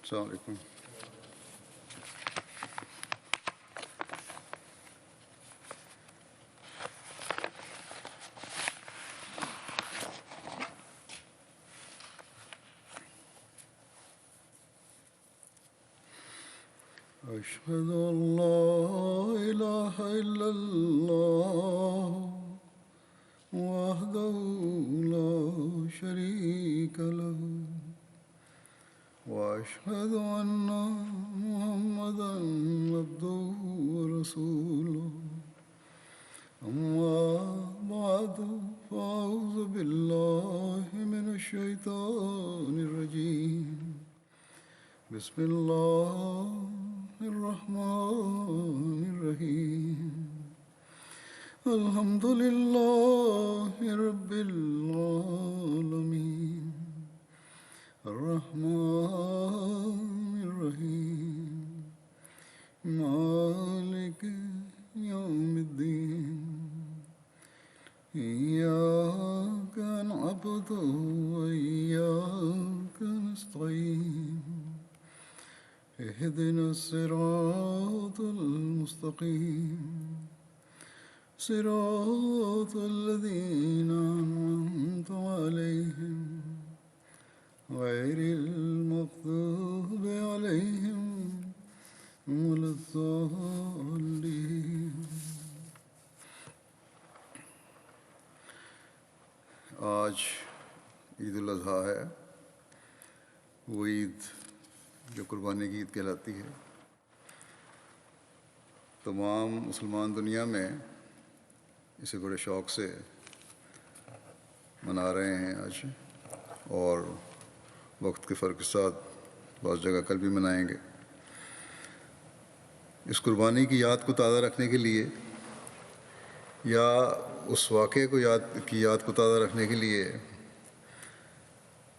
السلام علیکم. أشهد أن لا إله إلا الله وحده لا شريك له وأشهد أن محمدا عبده ورسوله أما بعد فأعوذ بالله من الشيطان الرجيم بسم الله الرحمن الرحيم الحمد لله رب العالمين الرحمن الرحيم مالك يوم الدين إياك نعبد وإياك نستعين اهدنا الصراط المستقيم صراط الذين أنعمت عليهم غير المغضوب عليهم ولا الضالين. آج عید الاضحیٰ ہے، وہ عید جو قربانی کی عید کہلاتی ہے. تمام مسلمان دنیا میں اسے بڑے شوق سے منا رہے ہیں آج، اور وقت کے فرق کے ساتھ بعض جگہ کل بھی منائیں گے. اس قربانی کی یاد کو تازہ رکھنے کے لیے یا اس واقعے کو یاد کو تازہ رکھنے کے لیے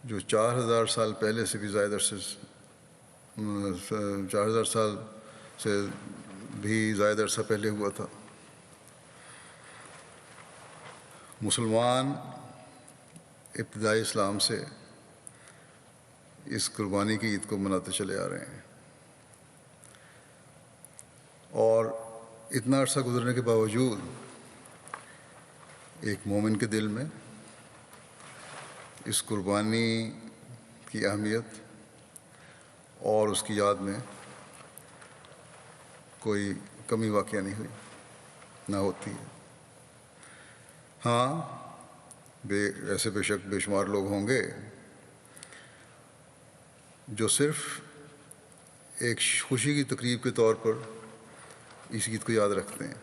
جو 4000 سال پہلے سے بھی زائد عرصے 4000 سال سے بھی زائد عرصہ پہلے ہوا تھا. مسلمان ابتدائی اسلام سے اس قربانی کی عید کو مناتے چلے آ رہے ہیں، اور اتنا عرصہ گزرنے کے باوجود ایک مومن کے دل میں اس قربانی کی اہمیت اور اس کی یاد میں کوئی کمی واقع نہیں ہوئی، نہ ہوتی ہے. ہاں، ایسے بے شک بے شمار لوگ ہوں گے جو صرف ایک خوشی کی تقریب کے طور پر اس عید کو یاد رکھتے ہیں،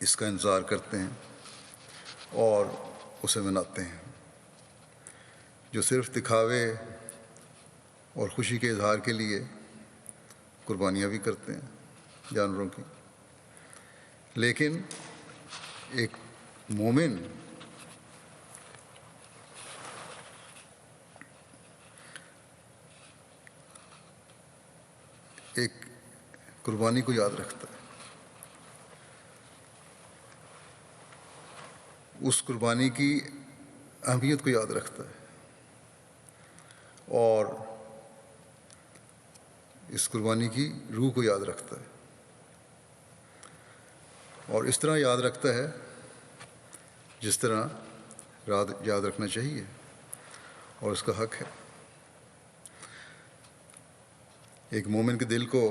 اس کا انتظار کرتے ہیں اور اسے مناتے ہیں، جو صرف دکھاوے اور خوشی کے اظہار کے لیے قربانیاں بھی کرتے ہیں جانوروں کی. لیکن ایک مومن ایک قربانی کو یاد رکھتا ہے، اس قربانی کی اہمیت کو یاد رکھتا ہے، اور اس قربانی کی روح کو یاد رکھتا ہے، اور اس طرح یاد رکھتا ہے جس طرح یاد رکھنا چاہیے اور اس کا حق ہے. ایک مومن کے دل کو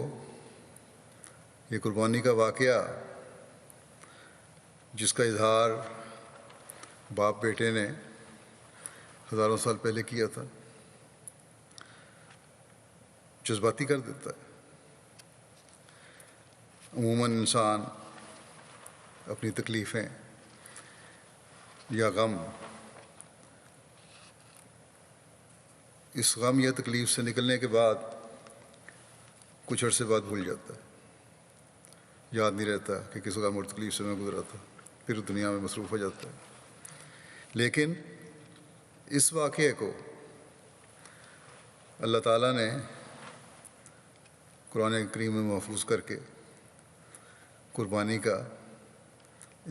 یہ قربانی کا واقعہ، جس کا اظہار باپ بیٹے نے ہزاروں سال پہلے کیا تھا، جذباتی کر دیتا ہے. عموماً انسان اپنی تکلیفیں یا غم، اس غم یا تکلیف سے نکلنے کے بعد کچھ عرصے بعد بھول جاتا ہے، یاد نہیں رہتا کہ کس غم اور تکلیف سے میں گزرا تھا، پھر دنیا میں مصروف ہو جاتا ہے. لیکن اس واقعے کو اللہ تعالیٰ نے قرآن کریم میں محفوظ کر کے قربانی کا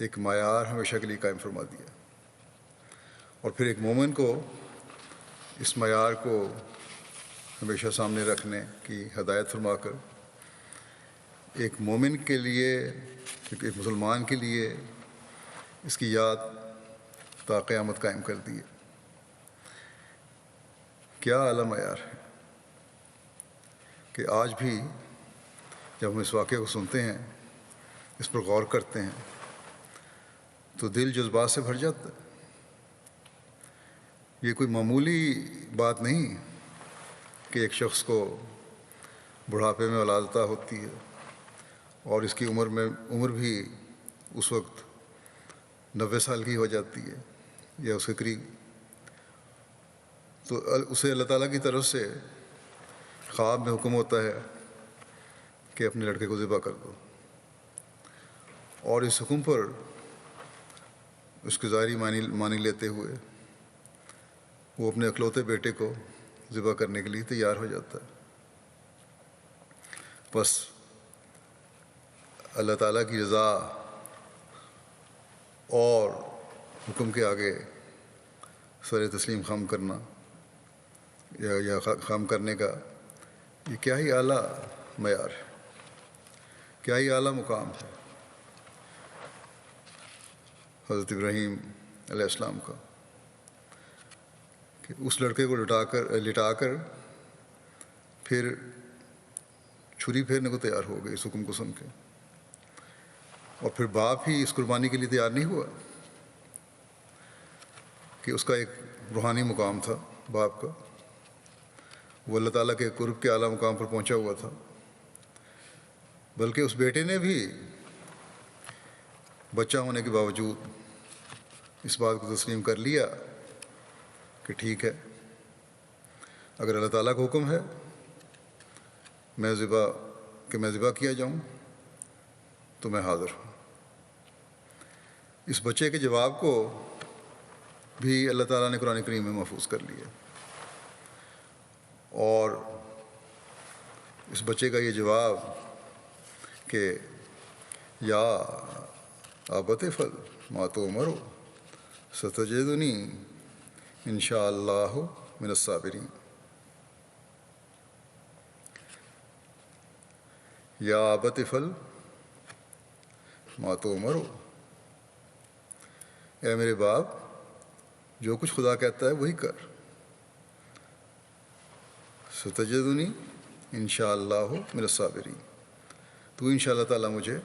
ایک معیار ہمیشہ کے لیے قائم فرما دیا، اور پھر ایک مومن کو اس معیار کو ہمیشہ سامنے رکھنے کی ہدایت فرما کر ایک مومن کے لیے، ایک مسلمان کے لیے اس کی یاد تا قیامت قائم کر دی ہے۔ کیا اعلیٰ معیار ہے کہ آج بھی جب ہم اس واقعے کو سنتے ہیں، اس پر غور کرتے ہیں، تو دل جذبات سے بھر جاتا ہے۔ یہ کوئی معمولی بات نہیں کہ ایک شخص کو بڑھاپے میں ولادت ہوتی ہے اور اس کی عمر بھی اس وقت 90 سال کی ہو جاتی ہے یا اس کے قریب، تو اسے اللہ تعالیٰ کی طرف سے خواب میں حکم ہوتا ہے کہ اپنے لڑکے کو ذبح کر دو، اور اس حکم پر اس کے ظاہری معنی لیتے ہوئے وہ اپنے اکلوتے بیٹے کو ذبح کرنے کے لیے تیار ہو جاتا ہے۔ بس اللہ تعالیٰ کی رضا اور حکم کے آگے سر تسلیم خم کرنا یا خم کرنے کا یہ کیا ہی اعلیٰ معیار ہے، کیا ہی اعلیٰ مقام ہے حضرت ابراہیم علیہ السلام کا، کہ اس لڑکے کو لٹا کر پھر چھری پھیرنے کو تیار ہو گئے اس حکم کو سن کے، اور پھر باپ ہی اس قربانی کے لیے تیار نہیں ہوا کہ اس کا ایک روحانی مقام تھا باپ کا، وہ اللہ تعالیٰ کے قرب کے اعلیٰ مقام پر پہنچا ہوا تھا، بلکہ اس بیٹے نے بھی بچہ ہونے کے باوجود اس بات کو تسلیم کر لیا کہ ٹھیک ہے، اگر اللہ تعالیٰ کا حکم ہے میں ذبح کیا جاؤں تو میں حاضر ہوں۔ اس بچے کے جواب کو بھی اللہ تعالیٰ نے قرآن کریم میں محفوظ کر لیا، اور اس بچے کا یہ جواب کہ یا ابت افعل ما تؤمر ستجدنی ان شاء اللہ من الصابرین، یا ابت افعل ما تؤمر، اے میرے باپ جو کچھ خدا کہتا ہے وہی کر، ستجدنی ان شاء اللہ من الصابرین، تو ان شاء اللہ تعالیٰ مجھے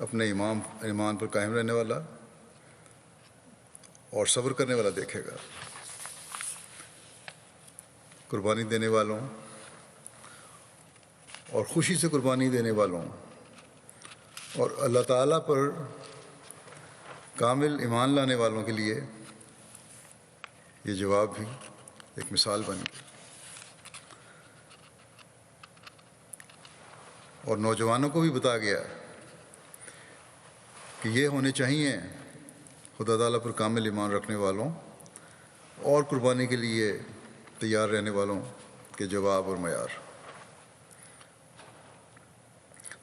اپنے ایمان پر قائم رہنے والا اور صبر کرنے والا دیکھے گا۔ قربانی دینے والوں اور خوشی سے قربانی دینے والوں اور اللہ تعالیٰ پر کامل ایمان لانے والوں کے لیے یہ جواب بھی ایک مثال بن گئی، اور نوجوانوں کو بھی بتا گیا کہ یہ ہونے چاہیے خدا تعالیٰ پر کامل ایمان رکھنے والوں اور قربانی کے لیے تیار رہنے والوں کے جواب اور معیار۔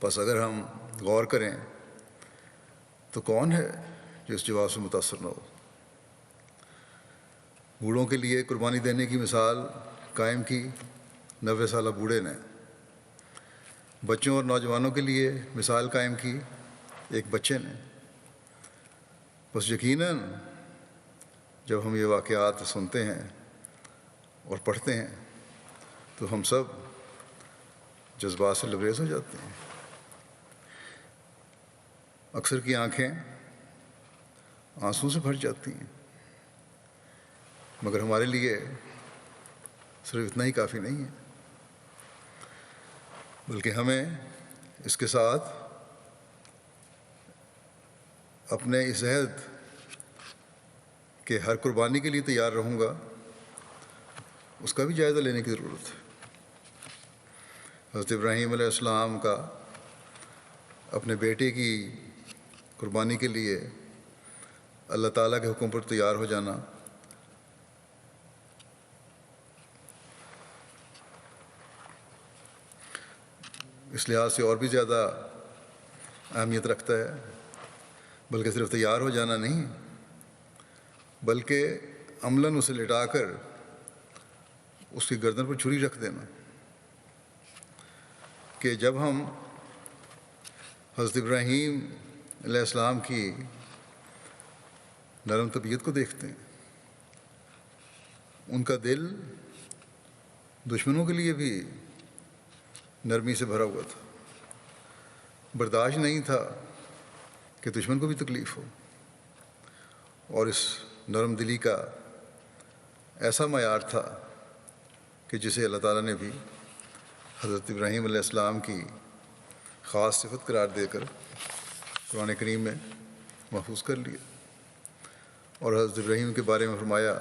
بس اگر ہم غور کریں تو کون ہے جو اس جواب سے متاثر نہ ہو؟ بوڑھوں کے لیے قربانی دینے کی مثال قائم کی 90 سالہ بوڑھے نے، بچوں اور نوجوانوں کے لیے مثال قائم کی ایک بچے نے۔ بس یقیناً جب ہم یہ واقعات سنتے ہیں اور پڑھتے ہیں تو ہم سب جذبات سے لبریز ہو جاتے ہیں، اکثر کی آنکھیں آنسوں سے بھر جاتی ہیں، مگر ہمارے لیے صرف اتنا ہی کافی نہیں ہے، بلکہ ہمیں اس کے ساتھ اپنے اس عہد کہ ہر قربانی کے لیے تیار رہوں گا اس کا بھی جائزہ لینے کی ضرورت ہے۔ حضرت ابراہیم علیہ السلام کا اپنے بیٹے کی قربانی کے لیے اللہ تعالیٰ کے حکم پر تیار ہو جانا اس لحاظ سے اور بھی زیادہ اہمیت رکھتا ہے، بلکہ صرف تیار ہو جانا نہیں بلکہ عملاً اسے لٹا کر اس کی گردن پر چھری رکھ دینا کہ جب ہم حضرت ابراہیم علیہ السلام کی نرم طبیعت کو دیکھتے ہیں، ان کا دل دشمنوں کے لیے بھی نرمی سے بھرا ہوا تھا، برداشت نہیں تھا کہ دشمن کو بھی تکلیف ہو، اور اس نرم دلی کا ایسا معیار تھا کہ جسے اللہ تعالیٰ نے بھی حضرت ابراہیم علیہ السلام کی خاص صفت قرار دے کر قرآن کریم میں محفوظ کر لیا، اور حضرت ابراہیم کے بارے میں فرمایا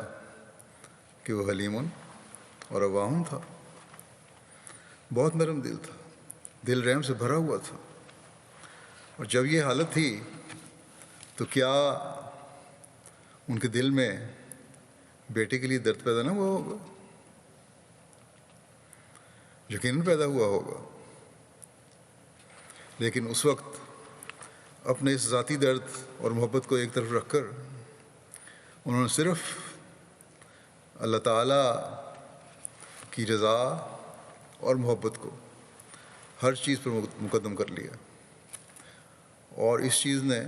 کہ وہ حلیم اور اواہن تھا، بہت نرم دل تھا، دل رحم سے بھرا ہوا تھا۔ اور جب یہ حالت تھی تو کیا ان کے دل میں بیٹے کے لیے درد پیدا نہ ہوا ہوگا؟ یقیناً پیدا ہوا ہوگا، لیکن اس وقت اپنے اس ذاتی درد اور محبت کو ایک طرف رکھ کر انہوں نے صرف اللہ تعالیٰ کی رضا اور محبت کو ہر چیز پر مقدم کر لیا، اور اس چیز نے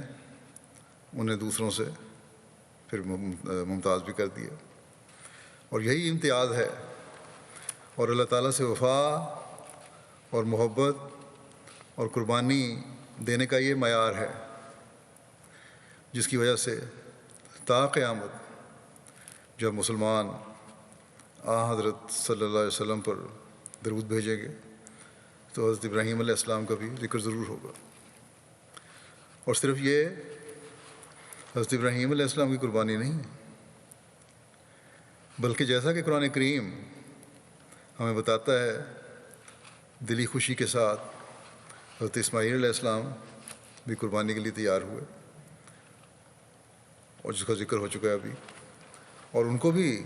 انہیں دوسروں سے پھر ممتاز بھی کر دیا، اور یہی امتیاز ہے، اور اللہ تعالیٰ سے وفا اور محبت اور قربانی دینے کا یہ معیار ہے جس کی وجہ سے تا قیامت جب مسلمان حضرت صلی اللہ علیہ وسلم پر درود بھیجیں گے تو حضرت ابراہیم علیہ السلام کا بھی ذکر ضرور ہوگا، اور صرف یہ حضرت ابراہیم علیہ السلام کی قربانی نہیں ہے، بلکہ جیسا کہ قرآن کریم ہمیں بتاتا ہے، دلی خوشی کے ساتھ حضرت اسماعیل علیہ السلام بھی قربانی کے لیے تیار ہوئے، اور جس کا ذکر ہو چکا ہے ابھی، اور ان کو بھی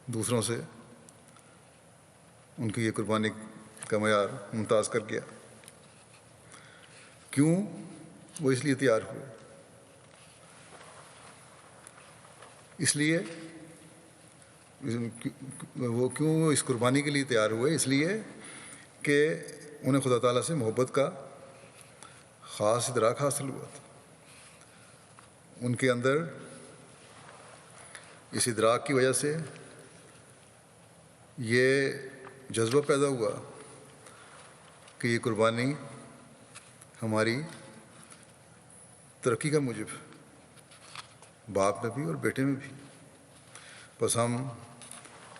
دوسروں سے ان کی یہ قربانی کا معیار ممتاز کر گیا۔ کیوں؟ وہ اس لیے تیار ہوئے، اس لیے وہ اس قربانی کے لیے تیار ہوئے، اس لیے کہ انہیں خدا تعالیٰ سے محبت کا خاص ادراک حاصل ہوا تھا، ان کے اندر اس ادراک کی وجہ سے یہ جذبہ پیدا ہوا کہ یہ قربانی ہماری ترقی کا موجب ہے، باپ میں بھی اور بیٹے میں بھی۔ بس ہم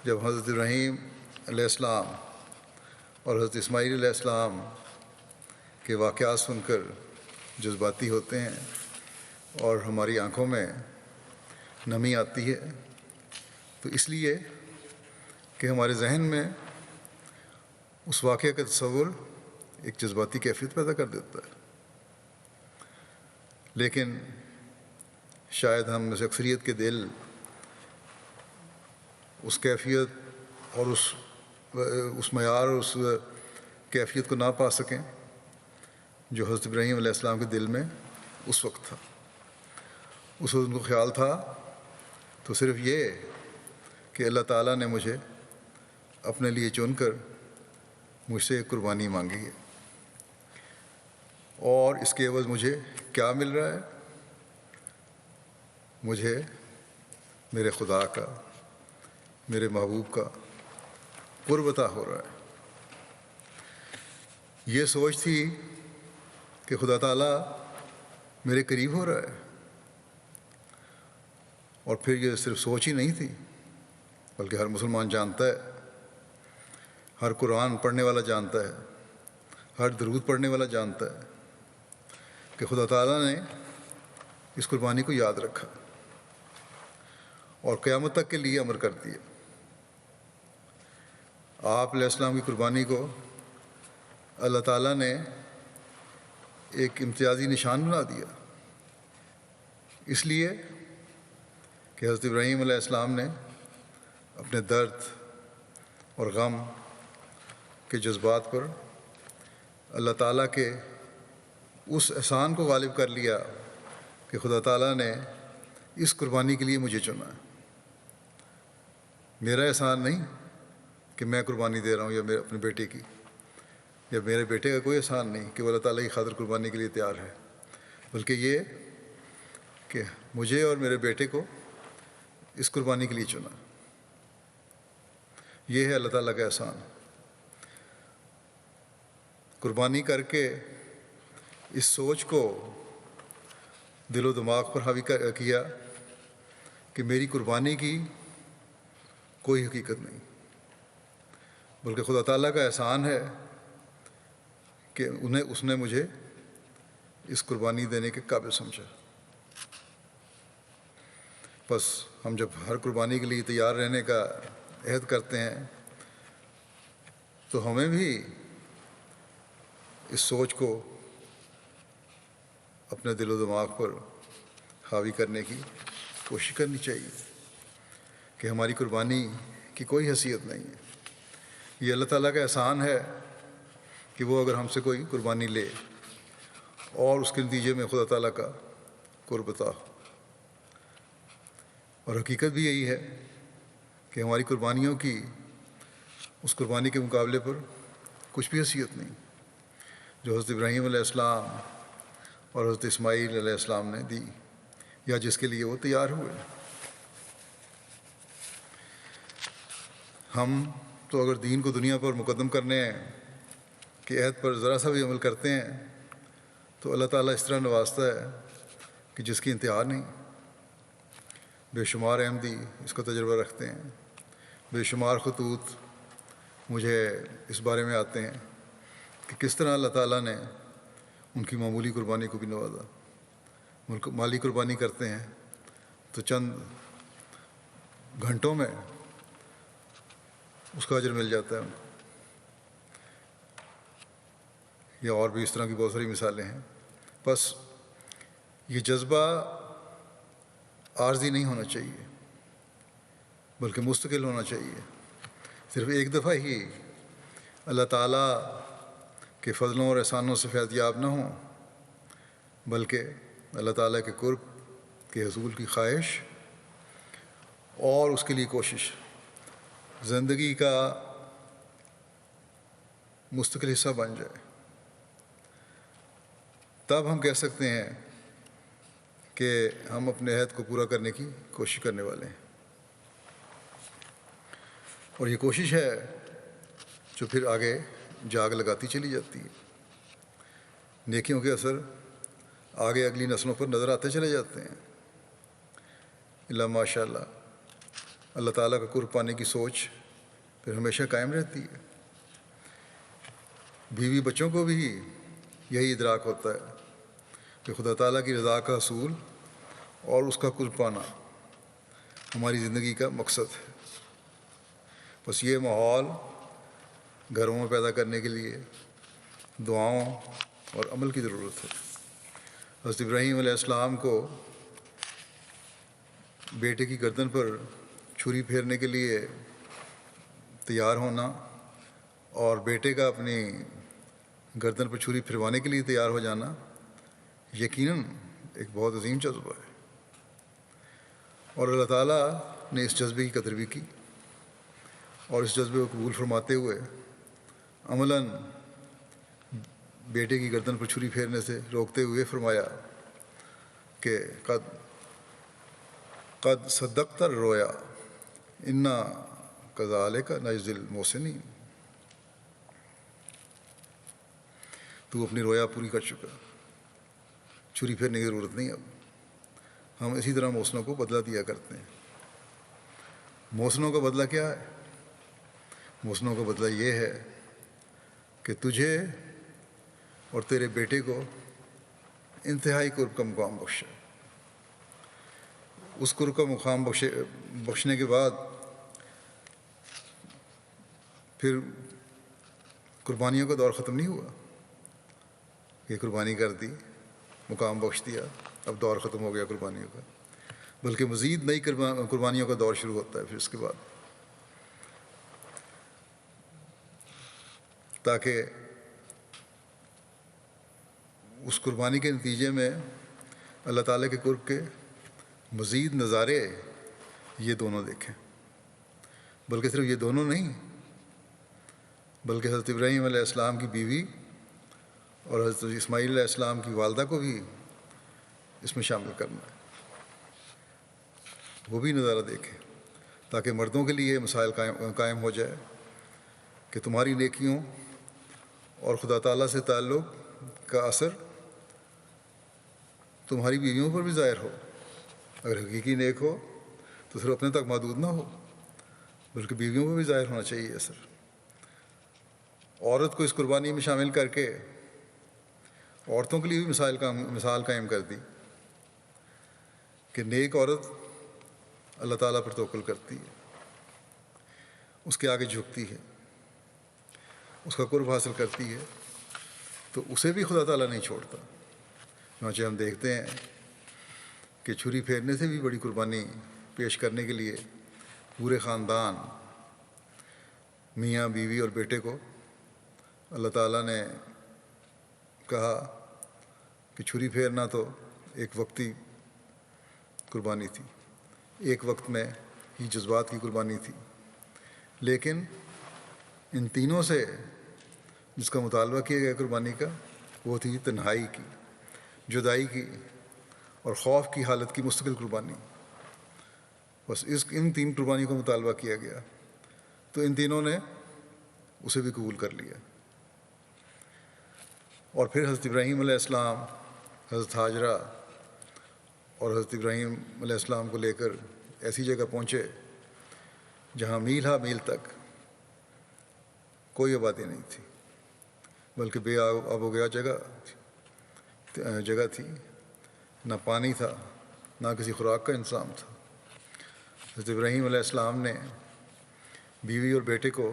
جب حضرت ابراہیم علیہ السلام اور حضرت اسماعیل علیہ السلام کے واقعات سن کر جذباتی ہوتے ہیں اور ہماری آنکھوں میں نمی آتی ہے، تو اس لیے کہ ہمارے ذہن میں اس واقعہ کا تصور ایک جذباتی کیفیت پیدا کر دیتا ہے، لیکن شاید ہم میں سے اکثریت کے دل اس کیفیت اور اس معیار اور اس کیفیت کو نہ پا سکیں جو حضرت ابراہیم علیہ السلام کے دل میں اس وقت تھا۔ اس وقت ان کو خیال تھا تو صرف یہ کہ اللہ تعالیٰ نے مجھے اپنے لیے چن کر مجھ سے ایک قربانی مانگی ہے، اور اس کے عوض مجھے کیا مل رہا ہے؟ مجھے میرے خدا کا، میرے محبوب کا قرب عطا ہو رہا ہے۔ یہ سوچ تھی کہ خدا تعالیٰ میرے قریب ہو رہا ہے، اور پھر یہ صرف سوچ ہی نہیں تھی بلکہ ہر مسلمان جانتا ہے، ہر قرآن پڑھنے والا جانتا ہے، ہر درود پڑھنے والا جانتا ہے کہ خدا تعالیٰ نے اس قربانی کو یاد رکھا اور قیامت تک کے لیے امر کر دیا۔ آپ علیہ السلام کی قربانی کو اللہ تعالیٰ نے ایک امتیازی نشان بنا دیا، اس لیے کہ حضرت ابراہیم علیہ السلام نے اپنے درد اور غم کے جذبات پر اللہ تعالیٰ کے اس احسان کو غالب کر لیا کہ خدا تعالیٰ نے اس قربانی کے لیے مجھے چنا ہے، میرا احسان نہیں، کہ میں قربانی دے رہا ہوں یا میرے اپنے بیٹے کی یا میرے بیٹے کا کوئی احسان نہیں کہ وہ اللہ تعالیٰ کی خاطر قربانی کے لیے تیار ہے، بلکہ یہ کہ مجھے اور میرے بیٹے کو اس قربانی کے لیے چنا۔ یہ ہے اللہ تعالیٰ کا احسان۔ قربانی کر کے اس سوچ کو دل و دماغ پر حاوی کیا کہ میری قربانی کی کوئی حقیقت نہیں، بلکہ خدا تعالیٰ کا احسان ہے کہ اس نے مجھے اس قربانی دینے کے قابل سمجھا۔ بس ہم جب ہر قربانی کے لیے تیار رہنے کا عہد کرتے ہیں تو ہمیں بھی اس سوچ کو اپنے دل و دماغ پر حاوی کرنے کی کوشش کرنی چاہیے کہ ہماری قربانی کی کوئی حیثیت نہیں ہے۔ یہ اللہ تعالیٰ کا احسان ہے کہ وہ اگر ہم سے کوئی قربانی لے اور اس کے نتیجے میں خدا تعالیٰ کا قرب عطا ہو، اور حقیقت بھی یہی ہے کہ ہماری قربانیوں کی اس قربانی کے مقابلے پر کچھ بھی حیثیت نہیں جو حضرت ابراہیم علیہ السلام اور حضرت اسماعیل علیہ السلام نے دی یا جس کے لیے وہ تیار ہوئے۔ ہم تو اگر دین کو دنیا پر مقدم کرنے کے عہد پر ذرا سا بھی عمل کرتے ہیں تو اللہ تعالیٰ اس طرح نوازتا ہے کہ جس کی انتہا نہیں۔ بے شمار احمدی اس کا تجربہ رکھتے ہیں، بے شمار خطوط مجھے اس بارے میں آتے ہیں کہ کس طرح اللہ تعالیٰ نے ان کی معمولی قربانی کو بھی نوازا۔ مالی قربانی کرتے ہیں تو چند گھنٹوں میں اس کا اجر مل جاتا ہے ان کو، یا اور بھی اس طرح کی بہت ساری مثالیں ہیں۔ بس یہ جذبہ عارضی نہیں ہونا چاہیے بلکہ مستقل ہونا چاہیے۔ صرف ایک دفعہ ہی اللہ تعالیٰ کے فضلوں اور احسانوں سے فیض یاب نہ ہوں، بلکہ اللہ تعالیٰ کے قرب کے حصول کی خواہش اور اس کے لیے کوشش زندگی کا مستقل حصہ بن جائے۔ تب ہم کہہ سکتے ہیں کہ ہم اپنے عہد کو پورا کرنے کی کوشش کرنے والے ہیں، اور یہ کوشش ہے جو پھر آگے جاگ لگاتی چلی جاتی ہے۔ نیکیوں کے اثر آگے اگلی نسلوں پر نظر آتے چلے جاتے ہیں۔ اللہ ماشاء اللہ، اللہ تعالیٰ کا قرب پانے کی سوچ پھر ہمیشہ قائم رہتی ہے۔ بیوی بچوں کو بھی یہی ادراک ہوتا ہے کہ خدا تعالیٰ کی رضا کا حصول اور اس کا قرب پانا ہماری زندگی کا مقصد ہے۔ بس یہ ماحول گھروں میں پیدا کرنے کے لیے دعاؤں اور عمل کی ضرورت ہے۔ حضرت ابراہیم علیہ السلام کو بیٹے کی گردن پر چھری پھیرنے کے لیے تیار ہونا اور بیٹے کا اپنی گردن پر چھری پھروانے کے لیے تیار ہو جانا یقیناً ایک بہت عظیم جذبہ ہے، اور اللہ تعالیٰ نے اس جذبے کی قدر بھی کی اور اس جذبے کو قبول فرماتے ہوئے عملاً بیٹے کی گردن پر چھری پھیرنے سے روکتے ہوئے فرمایا کہ قد صدقت الرؤیا انا کذالک نجزی المحسنین، تو اپنی رویا پوری کر چکا، چھری پھیرنے کی ضرورت نہیں۔ اب ہم اسی طرح محسنوں کو بدلہ دیا کرتے ہیں۔ محسنوں کا بدلہ کیا ہے؟ محسنوں کا بدلہ یہ ہے کہ تجھے اور تیرے بیٹے کو انتہائی قرب کا مقام بخشے۔ اس قرب کا مقام بخشنے کے بعد پھر قربانیوں کا دور ختم نہیں ہوا کہ قربانی کر دی، مقام بخش دیا، اب دور ختم ہو گیا قربانیوں کا، بلکہ مزید نئی قربانیوں کا دور شروع ہوتا ہے پھر اس کے بعد، تاکہ اس قربانی کے نتیجے میں اللہ تعالیٰ کے قرب کے مزید نظارے یہ دونوں دیکھیں۔ بلکہ صرف یہ دونوں نہیں، بلکہ حضرت ابراہیم علیہ السلام کی بیوی اور حضرت اسماعیل علیہ السلام کی والدہ کو بھی اس میں شامل کرنا ہے، وہ بھی نظارہ دیکھیں، تاکہ مردوں کے لیے مسائل قائم ہو جائے کہ تمہاری نیکیوں اور خدا تعالیٰ سے تعلق کا اثر تمہاری بیویوں پر بھی ظاہر ہو۔ اگر حقیقی نیک ہو تو صرف اپنے تک محدود نہ ہو، بلکہ بیویوں پر بھی ظاہر ہونا چاہیے اثر۔ عورت کو اس قربانی میں شامل کر کے عورتوں کے لیے بھی مثال قائم کر دی کہ نیک عورت اللہ تعالیٰ پر توکل کرتی ہے، اس کے آگے جھکتی ہے، اس کا قرب حاصل کرتی ہے، تو اسے بھی خدا تعالیٰ نہیں چھوڑتا۔ چنانچہ ہم دیکھتے ہیں کہ چھری پھیرنے سے بھی بڑی قربانی پیش کرنے کے لیے پورے خاندان، میاں بیوی اور بیٹے کو اللہ تعالیٰ نے کہا کہ چھری پھیرنا تو ایک وقتی قربانی تھی، ایک وقت میں ہی جذبات کی قربانی تھی، لیکن ان تینوں سے جس کا مطالبہ کیا گیا قربانی کا، وہ تھی تنہائی کی، جدائی کی اور خوف کی حالت کی مستقل قربانی۔ بس ان تین قربانی کا مطالبہ کیا گیا تو ان تینوں نے اسے بھی قبول کر لیا۔ اور پھر حضرت ابراہیم علیہ السلام حضرت ہاجرہ اور حضرت ابراہیم علیہ السلام کو لے کر ایسی جگہ پہنچے جہاں میل ہا میل تک کوئی آبادی نہیں تھی، بلکہ بے آب و گیا جگہ تھی، نہ پانی تھا، نہ کسی خوراک کا انتظام تھا۔ حضرت ابراہیم علیہ السلام نے بیوی اور بیٹے کو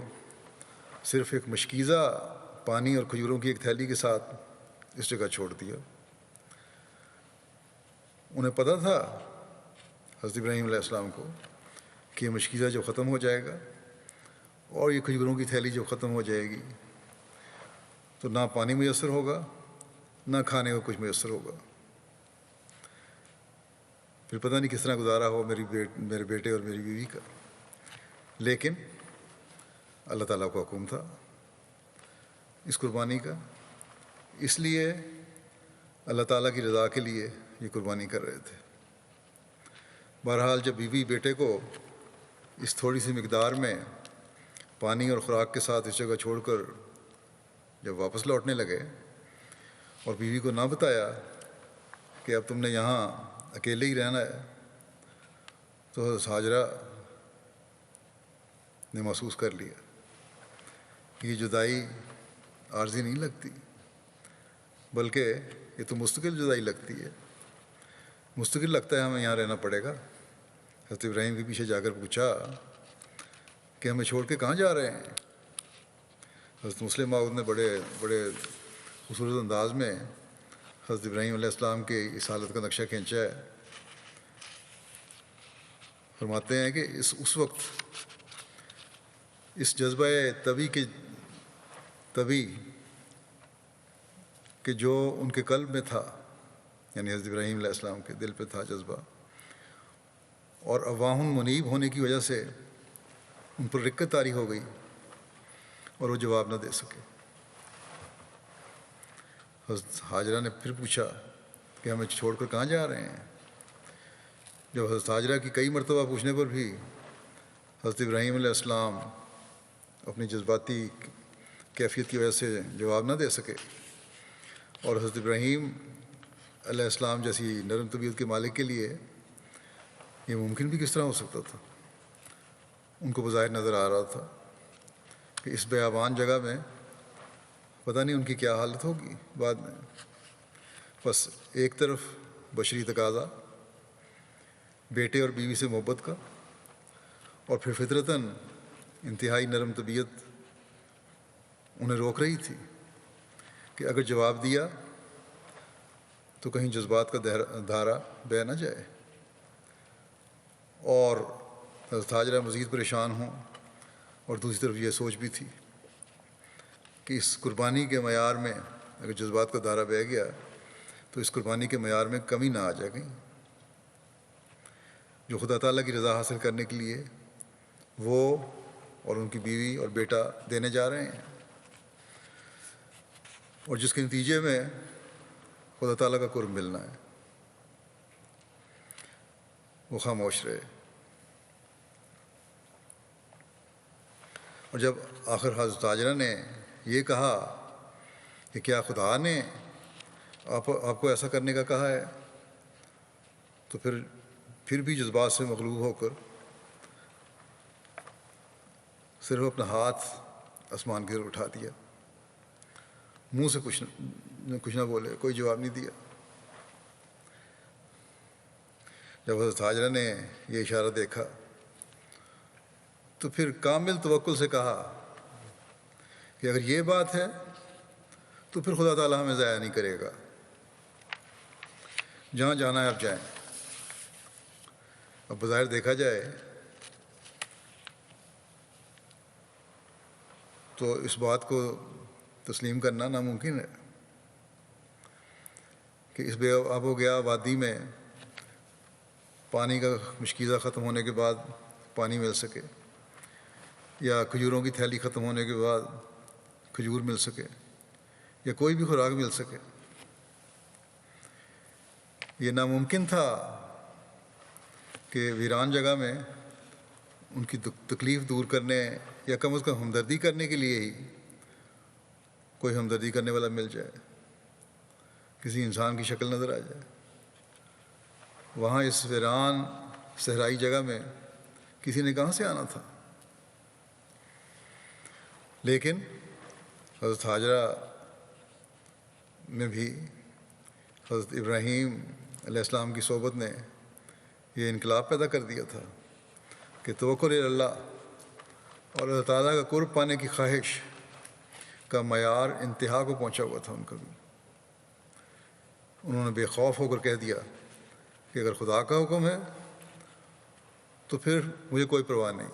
صرف ایک مشکیزہ پانی اور کھجوروں کی ایک تھیلی کے ساتھ اس جگہ چھوڑ دیا۔ انہیں پتہ تھا حضرت ابراہیم علیہ السلام کو کہ یہ مشکیزہ جب ختم ہو جائے گا اور یہ کھجوروں کی تھیلی جب ختم ہو جائے گی تو نہ پانی میسر ہوگا، نہ کھانے کو کچھ میسر ہوگا، پھر پتہ نہیں کس طرح گزارا ہو میرے بیٹے اور میری بیوی کا۔ لیکن اللہ تعالیٰ کو حکم تھا اس قربانی کا، اس لیے اللہ تعالیٰ کی رضا کے لیے یہ قربانی کر رہے تھے۔ بہرحال جب بیوی بیٹے کو اس تھوڑی سی مقدار میں پانی اور خوراک کے ساتھ اس جگہ چھوڑ کر جب واپس لوٹنے لگے اور بیوی کو نہ بتایا کہ اب تم نے یہاں اکیلے ہی رہنا ہے، تو حضرت ہاجرہ نے محسوس کر لیا کہ یہ جدائی عارضی نہیں لگتی، بلکہ یہ تو مستقل جدائی لگتی ہے، مستقل لگتا ہے ہمیں یہاں رہنا پڑے گا۔ حضرت ابراہیم کے پیچھے جا کر پوچھا کہ ہمیں چھوڑ کے کہاں جا رہے ہیں؟ حضرت مسلم موعود نے بڑے خوبصورت انداز میں حضرت ابراہیم علیہ السلام کے اس حالت کا نقشہ کھینچا ہے۔ فرماتے ہیں کہ اس وقت اس جذبہ طبی کہ جو ان کے قلب میں تھا، یعنی حضرت ابراہیم علیہ السلام کے دل پہ تھا جذبہ، اور اواہن منیب ہونے کی وجہ سے ان پر رقت طاری ہو گئی اور وہ جواب نہ دے سکے۔ حضرت ہاجرہ نے پھر پوچھا کہ ہمیں چھوڑ کر کہاں جا رہے ہیں؟ جب حضرت ہاجرہ کی کئی مرتبہ پوچھنے پر بھی حضرت ابراہیم علیہ السلام اپنی جذباتی کیفیت کی وجہ سے جواب نہ دے سکے، اور حضرت ابراہیم علیہ السلام جیسی نرم طبیعت کے مالک کے لیے یہ ممکن بھی کس طرح ہو سکتا تھا، ان کو بظاہر نظر آ رہا تھا کہ اس بیابان جگہ میں پتہ نہیں ان کی کیا حالت ہوگی بعد میں۔ بس ایک طرف بشری تقاضا، بیٹے اور بیوی سے محبت کا، اور پھر فطرتاً انتہائی نرم طبیعت انہیں روک رہی تھی کہ اگر جواب دیا تو کہیں جذبات کا دھارا بہہ نہ جائے، اور حضرت ہاجرہ مزید پریشان ہوں، اور دوسری طرف یہ سوچ بھی تھی کہ اس قربانی کے معیار میں اگر جذبات کا دھارا بہہ گیا تو اس قربانی کے معیار میں کمی نہ آ جائے گی، جو خدا تعالیٰ کی رضا حاصل کرنے کے لیے وہ اور ان کی بیوی اور بیٹا دینے جا رہے ہیں۔ اور جس کے نتیجے میں خدا تعالیٰ کا قرب ملنا ہے، وہ خاموش رہے۔ اور جب آخر حضرت ہاجرہ نے یہ کہا کہ کیا خدا نے آپ کو ایسا کرنے کا کہا ہے، تو پھر بھی جذبات سے مغلوب ہو کر صرف اپنا ہاتھ آسمان کی طرف اٹھا دیا، منہ سے کچھ نہ بولے، کوئی جواب نہیں دیا۔ جب حضرت ہاجرہ نے یہ اشارہ دیکھا تو پھر کامل توکل سے کہا کہ اگر یہ بات ہے تو پھر خدا تعالیٰ ہمیں ضائع نہیں کرے گا، جہاں جانا ہے آپ جائیں۔ اب بظاہر دیکھا جائے تو اس بات کو تسلیم کرنا ناممکن ہے کہ اس بے آب و گیا وادی میں پانی کا مشکیزہ ختم ہونے کے بعد پانی مل سکے، یا کھجوروں کی تھیلی ختم ہونے کے بعد کھجور مل سکے، یا کوئی بھی خوراک مل سکے۔ یہ ناممکن تھا کہ ویران جگہ میں ان کی تکلیف دور کرنے یا کم از کم ہمدردی کرنے کے لیے ہی کوئی ہمدردی کرنے والا مل جائے، کسی انسان کی شکل نظر آ جائے۔ وہاں اس ویران صحرائی جگہ میں کسی نے کہاں سے آنا تھا؟ لیکن حضرت ہاجرہ میں بھی حضرت ابراہیم علیہ السلام کی صحبت نے یہ انقلاب پیدا کر دیا تھا کہ توکل اللہ اور اللہ تعالیٰ کا قرب پانے کی خواہش کا معیار انتہا کو پہنچا ہوا تھا ان کا بھی۔ انہوں نے بے خوف ہو کر کہہ دیا کہ اگر خدا کا حکم ہے تو پھر مجھے کوئی پرواہ نہیں۔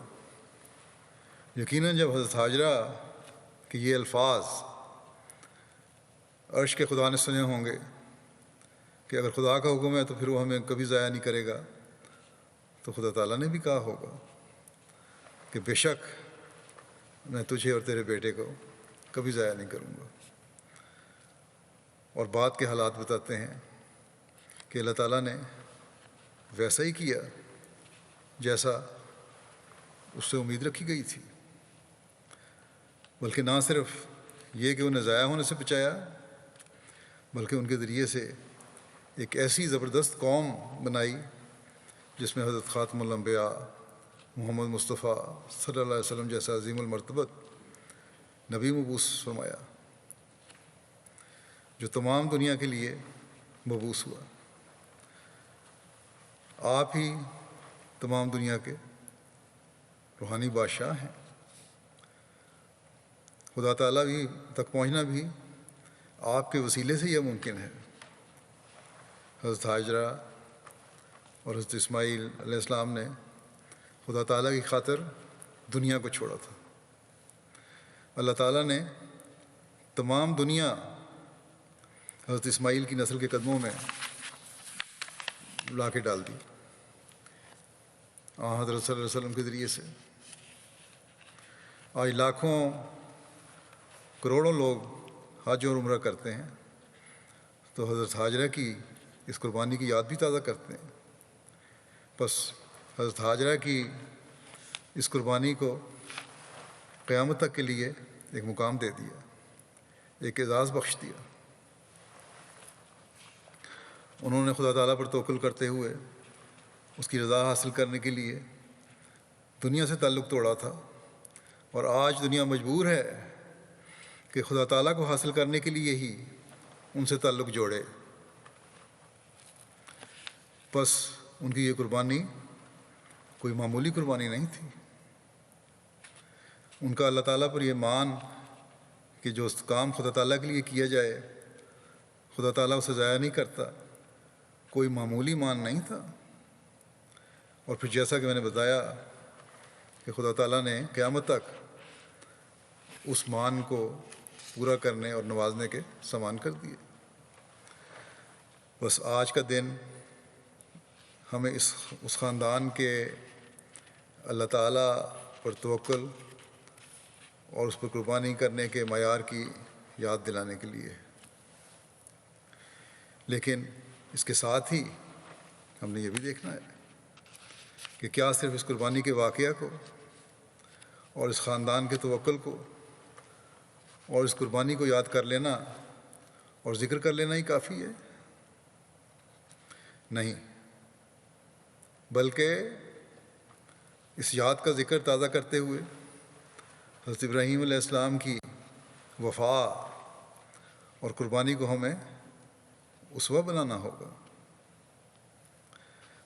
یقیناً جب حضرت ہاجرہ کے یہ الفاظ عرش کے خدا نے سنے ہوں گے کہ اگر خدا کا حکم ہے تو پھر وہ ہمیں کبھی ضائع نہیں کرے گا، تو خدا تعالیٰ نے بھی کہا ہوگا کہ بے شک میں تجھے اور تیرے بیٹے کو کبھی ضائع نہیں کروں گا۔ اور بعد کے حالات بتاتے ہیں کہ اللہ تعالیٰ نے ویسا ہی کیا جیسا اس سے امید رکھی گئی تھی، بلکہ نہ صرف یہ کہ انہیں ضائع ہونے سے بچایا، بلکہ ان کے ذریعے سے ایک ایسی زبردست قوم بنائی جس میں حضرت خاتم الانبیاء محمد مصطفیٰ صلی اللہ علیہ وسلم جیسا عظیم المرتبت نبی مبعوث فرمایا، جو تمام دنیا کے لیے مبعوث ہوا۔ آپ ہی تمام دنیا کے روحانی بادشاہ ہیں۔ خدا تعالیٰ بھی تک پہنچنا بھی آپ کے وسیلے سے یہ ممکن ہے۔ حضرت ہاجرہ اور حضرت اسماعیل علیہ السلام نے خدا تعالیٰ کی خاطر دنیا کو چھوڑا تھا۔ اللہ تعالیٰ نے تمام دنیا حضرت اسماعیل کی نسل کے قدموں میں لا کے ڈال دی، حضرت صلی اللہ علیہ وسلم کے ذریعے سے۔ آج لاکھوں کروڑوں لوگ حج اور عمرہ کرتے ہیں تو حضرت ہاجرہ کی اس قربانی کی یاد بھی تازہ کرتے ہیں۔ بس حضرت ہاجرہ کی اس قربانی کو قیامت تک کے لیے ایک مقام دے دیا، ایک اعزاز بخش دیا۔ انہوں نے خدا تعالیٰ پر توکل کرتے ہوئے اس کی رضا حاصل کرنے کے لیے دنیا سے تعلق توڑا تھا، اور آج دنیا مجبور ہے کہ خدا تعالیٰ کو حاصل کرنے کے لیے ہی ان سے تعلق جوڑے۔ بس ان کی یہ قربانی کوئی معمولی قربانی نہیں تھی۔ ان کا اللہ تعالیٰ پر یہ مان کہ جو کام خدا تعالیٰ کے لیے کیا جائے خدا تعالیٰ اسے ضائع نہیں کرتا، کوئی معمولی مان نہیں تھا۔ اور پھر جیسا کہ میں نے بتایا کہ خدا تعالیٰ نے قیامت تک اس مان کو پورا کرنے اور نوازنے کے سامان کر دیے۔ بس آج کا دن ہمیں اس خاندان کے اللہ تعالیٰ پر توکل اور اس پر قربانی کرنے کے معیار کی یاد دلانے کے لیے. لیکن اس کے ساتھ ہی ہم نے یہ بھی دیکھنا ہے کہ کیا صرف اس قربانی کے واقعہ کو اور اس خاندان کے توکل کو اور اس قربانی کو یاد کر لینا اور ذکر کر لینا ہی کافی ہے؟ نہیں، بلکہ اس یاد کا ذکر تازہ کرتے ہوئے حضرت ابراہیم علیہ السلام کی وفا اور قربانی کو ہمیں اسوہ بنانا ہوگا.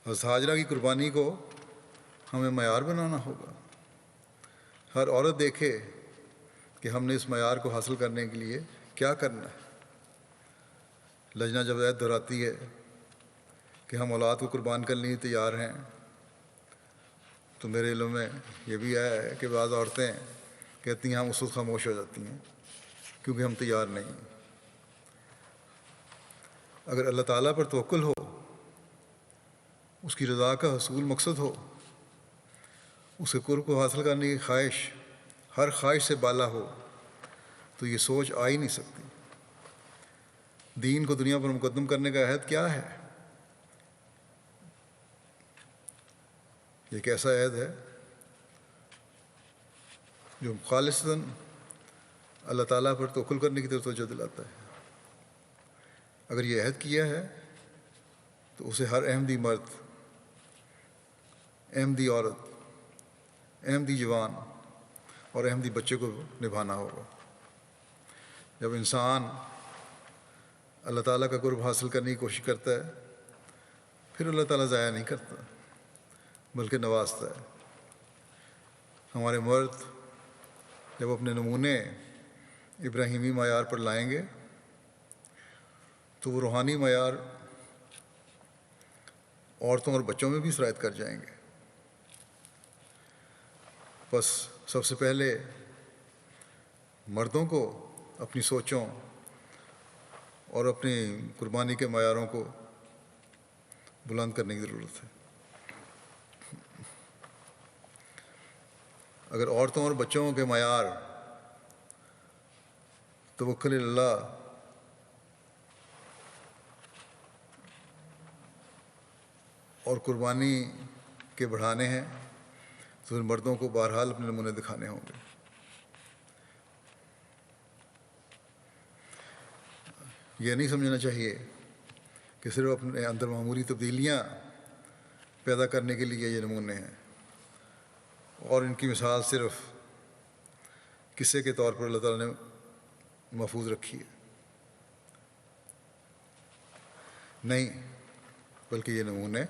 حضرت حاجرہ کی قربانی کو ہمیں معیار بنانا ہوگا. ہر عورت دیکھے کہ ہم نے اس معیار کو حاصل کرنے کے لیے کیا کرنا ہے. لجنہ جب عید دہراتی ہے کہ ہم اولاد کو قربان کرنے کے لیے تیار ہیں، تو میرے علم میں یہ بھی آیا ہے کہ بعض عورتیں کہتی ہیں ہم اس وقت خاموش ہو جاتی ہیں کیونکہ ہم تیار نہیں. اگر اللہ تعالیٰ پر توکل ہو، اس کی رضا کا حصول مقصد ہو، اس کے قرب کو حاصل کرنے کی خواہش ہر خواہش سے بالا ہو، تو یہ سوچ آ ہی نہیں سکتی. دین کو دنیا پر مقدم کرنے کا عہد کیا ہے؟ یہ ایک ایسا عہد ہے جو خالصتاً اللہ تعالیٰ پر توکل کرنے کی طرف توجہ دلاتا ہے. اگر یہ عہد کیا ہے تو اسے ہر احمدی مرد، احمدی عورت، احمدی جوان اور احمدی بچے کو نبھانا ہوگا. جب انسان اللہ تعالیٰ کا قرب حاصل کرنے کی کوشش کرتا ہے، پھر اللہ تعالیٰ ضائع نہیں کرتا بلکہ نوازتا ہے. ہمارے مرد جب اپنے نمونے ابراہیمی معیار پر لائیں گے تو وہ روحانی معیار عورتوں اور بچوں میں بھی سرایت کر جائیں گے. بس سب سے پہلے مردوں کو اپنی سوچوں اور اپنی قربانی کے معیاروں کو بلند کرنے کی ضرورت ہے. اگر عورتوں اور بچوں کے معیار توکل اللہ اور قربانی کے بڑھانے ہیں تو پھر مردوں کو بہرحال اپنے نمونے دکھانے ہوں گے. یہ نہیں سمجھنا چاہیے کہ صرف اپنے اندر معمولی تبدیلیاں پیدا کرنے کے لیے یہ نمونے ہیں اور ان کی مثال صرف قصے کے طور پر اللہ تعالیٰ نے محفوظ رکھی ہے. نہیں، بلکہ یہ نمونے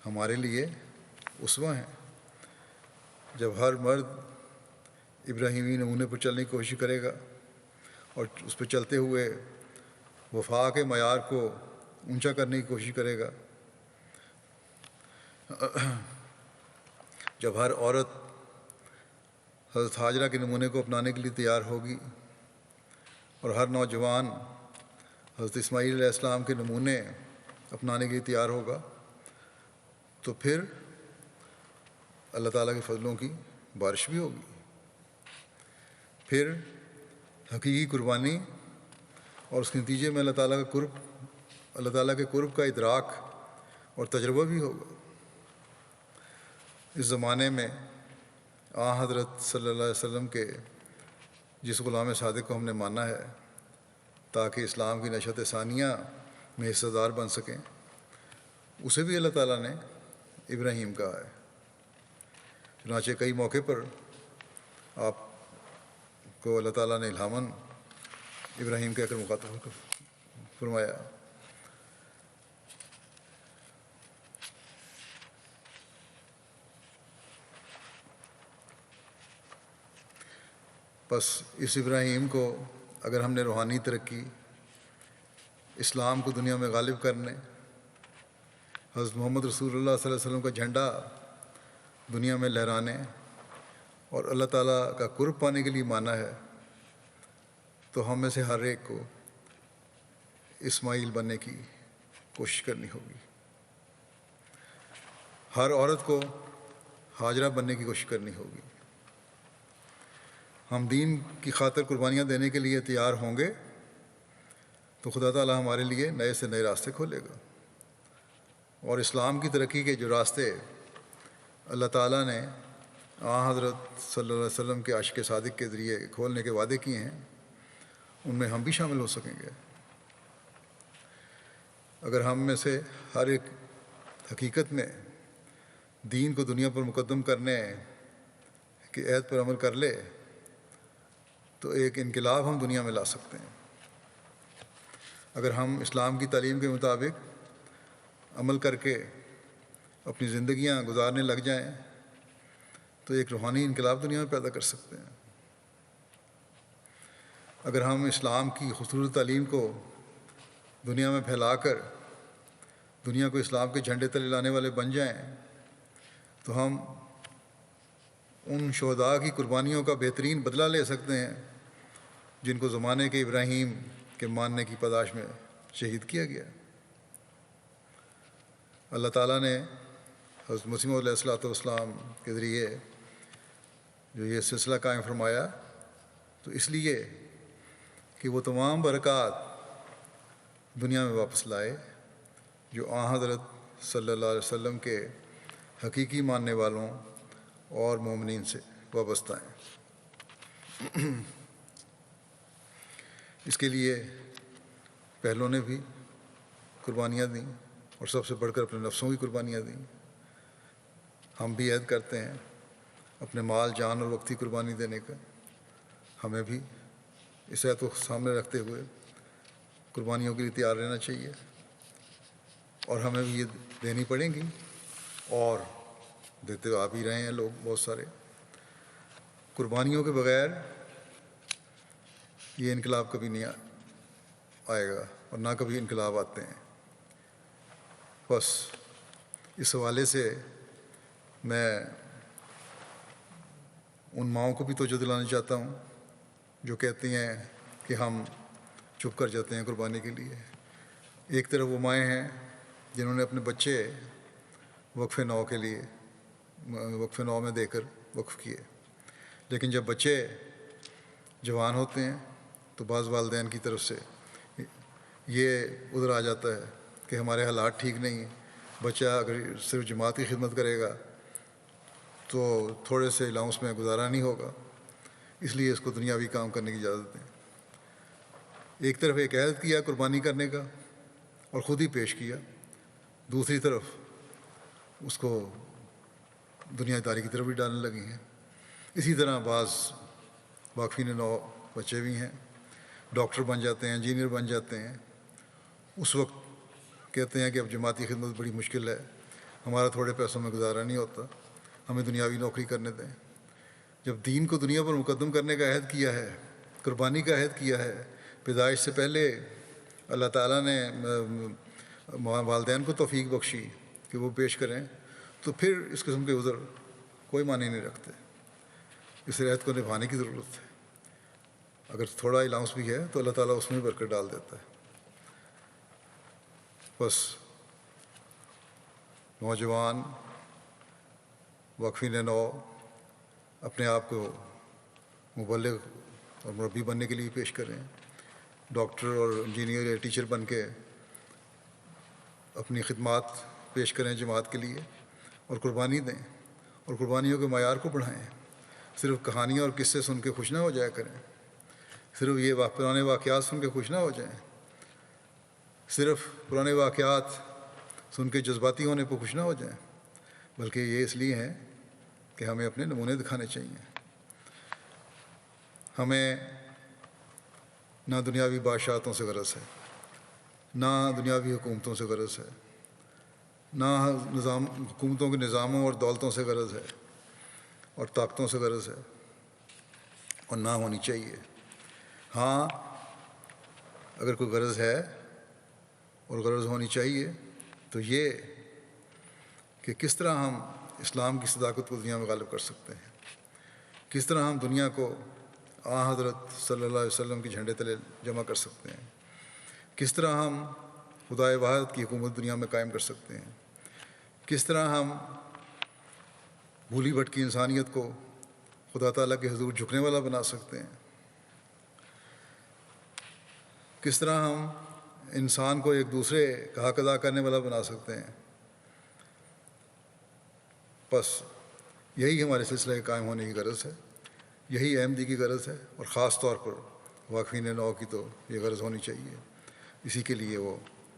ہمارے لیے اسوہ ہیں. جب ہر مرد ابراہیمی نمونے پر چلنے کی کوشش کرے گا اور اس پہ چلتے ہوئے وفا کے معیار کو اونچا کرنے کی کوشش کرے گا، جب ہر عورت حضرت حاجرہ کے نمونے کو اپنانے کے لیے تیار ہوگی اور ہر نوجوان حضرت اسماعیل علیہ السلام کے نمونے اپنانے کے لیے تیار ہوگا، تو پھر اللہ تعالیٰ کے فضلوں کی بارش بھی ہوگی. پھر حقیقی قربانی اور اس کے نتیجے میں اللہ تعالیٰ کے قرب کا ادراک اور تجربہ بھی ہوگا. اس زمانے میں حضرت صلی اللہ علیہ وسلم کے جس غلام صادق کو ہم نے مانا ہے تاکہ اسلام کی نشأت ثانیہ میں حصہ دار بن سکیں، اسے بھی اللہ تعالیٰ نے ابراہیم کہا ہے. چنانچہ کئی موقع پر آپ کو اللہ تعالیٰ نے الہاماً ابراہیم کہہ کر مخاطب فرمایا. بس اس ابراہیم کو اگر ہم نے روحانی ترقی، اسلام کو دنیا میں غالب کرنے، حضرت محمد رسول اللہ صلی اللہ علیہ وسلم کا جھنڈا دنیا میں لہرانے اور اللہ تعالیٰ کا قرب پانے کے لیے مانا ہے، تو ہم میں سے ہر ایک کو اسماعیل بننے کی کوشش کرنی ہوگی. ہر عورت کو حاجرہ بننے کی کوشش کرنی ہوگی. ہم دین کی خاطر قربانیاں دینے کے لیے تیار ہوں گے تو خدا تعالیٰ ہمارے لیے نئے سے نئے راستے کھولے گا، اور اسلام کی ترقی کے جو راستے اللہ تعالیٰ نے حضرت صلی اللہ علیہ وسلم کے عاشق صادق کے ذریعے کھولنے کے وعدے کیے ہیں، ان میں ہم بھی شامل ہو سکیں گے اگر ہم میں سے ہر ایک حقیقت میں دین کو دنیا پر مقدم کرنے کے عہد پر عمل کر لے تو ایک انقلاب ہم دنیا میں لا سکتے ہیں۔ اگر ہم اسلام کی تعلیم کے مطابق عمل کر کے اپنی زندگیاں گزارنے لگ جائیں تو ایک روحانی انقلاب دنیا میں پیدا کر سکتے ہیں۔ اگر ہم اسلام کی خصوصی تعلیم کو دنیا میں پھیلا کر دنیا کو اسلام کے جھنڈے تلے لانے والے بن جائیں تو ہم ان شہداء کی قربانیوں کا بہترین بدلہ لے سکتے ہیں جن کو زمانے کے ابراہیم کے ماننے کی پاداش میں شہید کیا گیا۔ اللہ تعالیٰ نے حضرت مسیح موعود علیہ السلام کے ذریعے جو یہ سلسلہ قائم فرمایا تو اس لیے کہ وہ تمام برکات دنیا میں واپس لائے جو حضرت صلی اللہ علیہ وسلم کے حقیقی ماننے والوں اور مومنین سے وابستہ ہیں۔ اس کے لیے پہلوں نے بھی قربانیاں دیں اور سب سے بڑھ کر اپنے نفسوں کی قربانیاں دیں۔ ہم بھی عہد کرتے ہیں اپنے مال، جان اور وقت کی قربانی دینے کا۔ ہمیں بھی اس عہد کو سامنے رکھتے ہوئے قربانیوں کے لیے تیار رہنا چاہیے، اور ہمیں بھی یہ دینی پڑیں گی، اور دیتے آ بھی رہے ہیں لوگ بہت سارے۔ قربانیوں کے بغیر یہ انقلاب کبھی نہیں آئے گا، اور نہ کبھی انقلاب آتے ہیں۔ بس اس حوالے سے میں ان ماؤں کو بھی توجہ دلانا چاہتا ہوں جو کہتی ہیں کہ ہم چپ کر جاتے ہیں قربانی کے لیے۔ ایک طرف وہ مائیں ہیں جنہوں نے اپنے بچے وقف نو کے لیے وقف نو میں دے کر وقف کیے، لیکن جب بچے جوان ہوتے ہیں تو بعض والدین کی طرف سے یہ ادھر آ جاتا ہے کہ ہمارے حالات ٹھیک نہیں ہیں، بچہ اگر صرف جماعت کی خدمت کرے گا تو تھوڑے سے الاؤنس میں گزارا نہیں ہوگا، اس لیے اس کو دنیاوی کام کرنے کی اجازت دیں۔ ایک طرف ایک عہد کیا قربانی کرنے کا اور خود ہی پیش کیا، دوسری طرف اس کو دنیا داری کی طرف بھی ڈالنے لگی ہیں۔ اسی طرح بعض واقفین نو بچے بھی ہیں، ڈاکٹر بن جاتے ہیں، انجینئر بن جاتے ہیں، اس وقت کہتے ہیں کہ اب جماعتی خدمت بڑی مشکل ہے، ہمارا تھوڑے پیسوں میں گزارا نہیں ہوتا، ہمیں دنیاوی نوکری کرنے دیں۔ جب دین کو دنیا پر مقدم کرنے کا عہد کیا ہے، قربانی کا عہد کیا ہے، پیدائش سے پہلے اللہ تعالیٰ نے والدین کو توفیق بخشی کہ وہ پیش کریں، تو پھر اس قسم کے عذر کوئی معنی نہیں رکھتے۔ اس عہد کو نبھانے کی ضرورت ہے۔ اگر تھوڑا الاؤنس بھی ہے تو اللہ تعالیٰ اس میں برکت ڈال دیتا ہے۔ بس نوجوان واقفین نو اپنے آپ کو مبلغ اور مربی بننے کے لیے پیش کریں، ڈاکٹر اور انجینئر یا ٹیچر بن کے اپنی خدمات پیش کریں جماعت کے لیے، اور قربانی دیں، اور قربانیوں کے معیار کو بڑھائیں۔ صرف کہانیاں اور قصے سن کے خوش نہ ہو جایا کریں، صرف یہ پرانے واقعات سن کے خوش نہ ہو جائیں، صرف پرانے واقعات سن کے جذباتی ہونے پہ خوش نہ ہو جائیں، بلکہ یہ اس لیے ہیں کہ ہمیں اپنے نمونے دکھانے چاہیے۔ ہمیں نہ دنیاوی بادشاہتوں سے غرض ہے، نہ دنیاوی حکومتوں سے غرض ہے، نہ حکومتوں کے نظاموں اور دولتوں سے غرض ہے اور طاقتوں سے غرض ہے، اور نہ ہونی چاہیے۔ ہاں، اگر کوئی غرض ہے اور غرض ہونی چاہیے تو یہ کہ کس طرح ہم اسلام کی صداقت کو دنیا میں غالب کر سکتے ہیں، کس طرح ہم دنیا کو حضرت صلی اللہ علیہ وسلم کے جھنڈے تلے جمع کر سکتے ہیں، کس طرح ہم خدائے واحد کی حکومت دنیا میں قائم کر سکتے ہیں، کس طرح ہم بھولی بھٹکی انسانیت کو خدا تعالیٰ کے حضور جھکنے والا بنا سکتے ہیں؟ کس طرح ہم انسان کو ایک دوسرے کا حق ادا کرنے والا بنا سکتے ہیں؟ بس یہی ہمارے سلسلے کے قائم ہونے کی غرض ہے، یہی احمدی کی غرض ہے، اور خاص طور پر واقفین نو کی تو یہ غرض ہونی چاہیے۔ اسی کے لیے وہ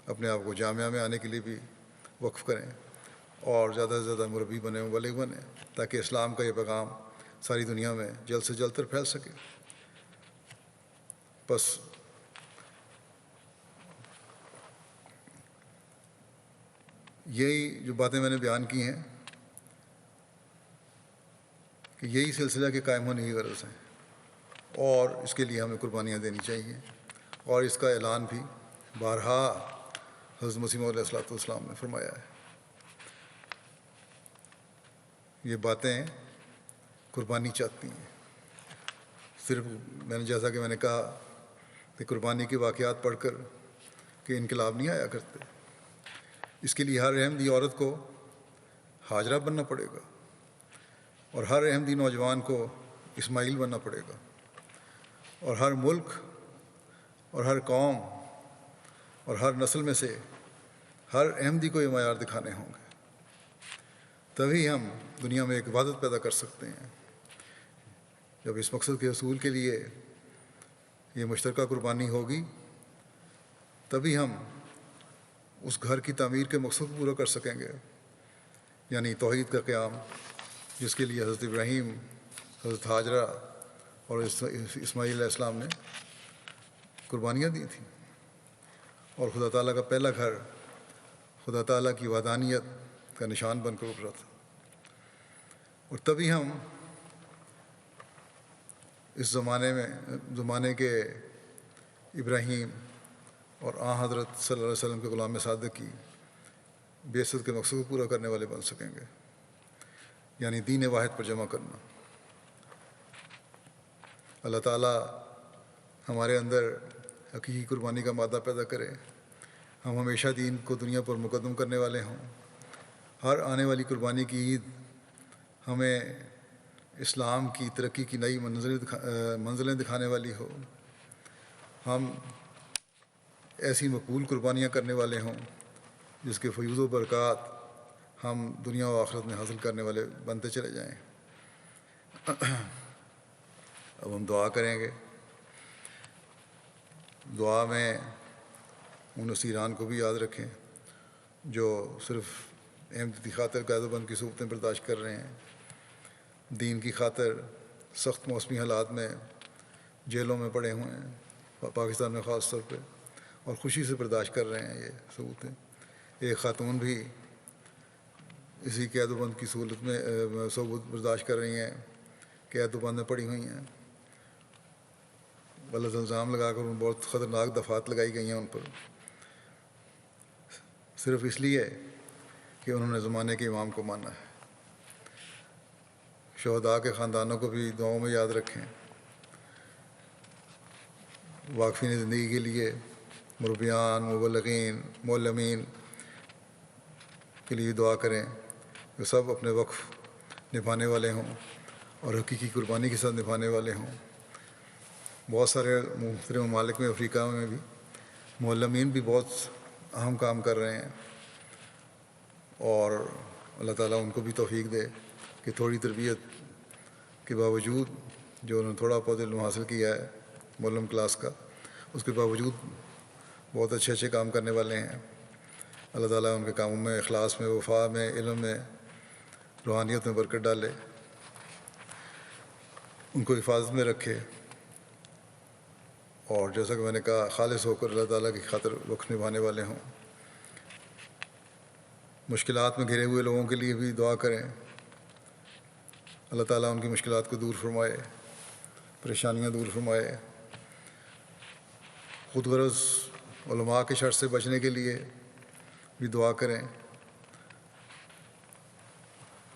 اپنے آپ کو جامعہ میں آنے کے لیے بھی وقف کریں اور زیادہ سے زیادہ مربی بنیں، مبلغ بنیں، تاکہ اسلام کا یہ پیغام ساری دنیا میں جلد سے جلد تر پھیل سکے۔ بس یہی جو باتیں میں نے بیان کی ہیں کہ یہی سلسلہ کے قائم ہونے کی غرض ہے، اور اس کے لیے ہمیں قربانیاں دینی چاہیے، اور اس کا اعلان بھی بارہا حضرت مسیح موعود علیہ السلام نے فرمایا ہے۔ یہ باتیں قربانی چاہتی ہیں۔ صرف میں نے جیسا کہ میں نے کہا کہ قربانی کے واقعات پڑھ کر کہ انقلاب نہیں آیا کرتے، اس کے لیے ہر احمدی عورت کو ہاجرہ بننا پڑے گا، اور ہر احمدی نوجوان کو اسماعیل بننا پڑے گا، اور ہر ملک اور ہر قوم اور ہر نسل میں سے ہر احمدی کو یہ معیار دکھانے ہوں گے، تبھی ہم دنیا میں ایک وحدت پیدا کر سکتے ہیں۔ جب اس مقصد کے حصول کے لیے یہ مشترکہ قربانی ہوگی، تبھی ہم اس گھر کی تعمیر کے مقصد کو پورا کر سکیں گے، یعنی توحید کا قیام، جس کے لیے حضرت ابراہیم، حضرت حاجرہ اور اسماعیل علیہ السلام نے قربانیاں دی تھیں، اور خدا تعالیٰ کا پہلا گھر خدا تعالیٰ کی وحدانیت کا نشان بن کر ابھرا تھا۔ اور تبھی ہم اس زمانے کے ابراہیم اور حضرت صلی اللہ علیہ وسلم کے غلام صادق کی بعثت کے مقصد کو پورا کرنے والے بن سکیں گے، یعنی دین واحد پر جمع کرنا۔ اللہ تعالیٰ ہمارے اندر حقیقی قربانی کا مادہ پیدا کرے، ہم ہمیشہ دین کو دنیا پر مقدم کرنے والے ہوں۔ ہر آنے والی قربانی کی عید ہمیں اسلام کی ترقی کی نئی منزلیں دکھانے والی ہو، ہم ایسی مقبول قربانیاں کرنے والے ہوں جس کے فیوض و برکات ہم دنیا و آخرت میں حاصل کرنے والے بنتے چلے جائیں۔ اب ہم دعا کریں گے۔ دعا میں ان اسیران کو بھی یاد رکھیں جو صرف احمد کی خاطر قید و بند کی صورتیں برداشت کر رہے ہیں، دین کی خاطر سخت موسمی حالات میں جیلوں میں پڑے ہوئے ہیں، پاکستان میں خاص طور پہ، اور خوشی سے برداشت کر رہے ہیں یہ صورتیں۔ ایک خاتون بھی اسی قید و بند کی صورت میں صحبت برداشت کر رہی ہیں، قید و بند میں پڑی ہوئی ہیں، غلط الزام لگا کر ان بہت خطرناک دفعات لگائی گئی ہیں ان پر، صرف اس لیے کہ انہوں نے زمانے کے امام کو مانا ہے۔ شہداء کے خاندانوں کو بھی دعاؤں میں یاد رکھیں۔ واقفین زندگی کے لیے مربیان، مبلغین، معلمین کے لیے دعا کریں کہ سب اپنے وقف نبھانے والے ہوں اور حقیقی قربانی کے ساتھ نبھانے والے ہوں۔ بہت سارے مختلف ممالک میں، افریقہ میں بھی معلمین بھی بہت اہم کام کر رہے ہیں، اور اللہ تعالیٰ ان کو بھی توفیق دے کہ تھوڑی تربیت کے باوجود، جو انہوں نے تھوڑا بہت علم حاصل کیا ہے معلم کلاس کا، اس کے باوجود بہت اچھے اچھے کام کرنے والے ہیں۔ اللہ تعالیٰ ان کے کاموں میں، اخلاص میں، وفا میں، علم میں، روحانیت میں برکت ڈالے، ان کو حفاظت میں رکھے، اور جیسا کہ میں نے کہا خالص ہو کر اللہ تعالیٰ کی خاطر وقت نبھانے والے ہوں۔ مشکلات میں گھرے ہوئے لوگوں کے لیے بھی دعا کریں، اللہ تعالیٰ ان کی مشکلات کو دور فرمائے، پریشانیاں دور فرمائے۔ خود غرض علماء کے شر سے بچنے کے لیے بھی دعا کریں،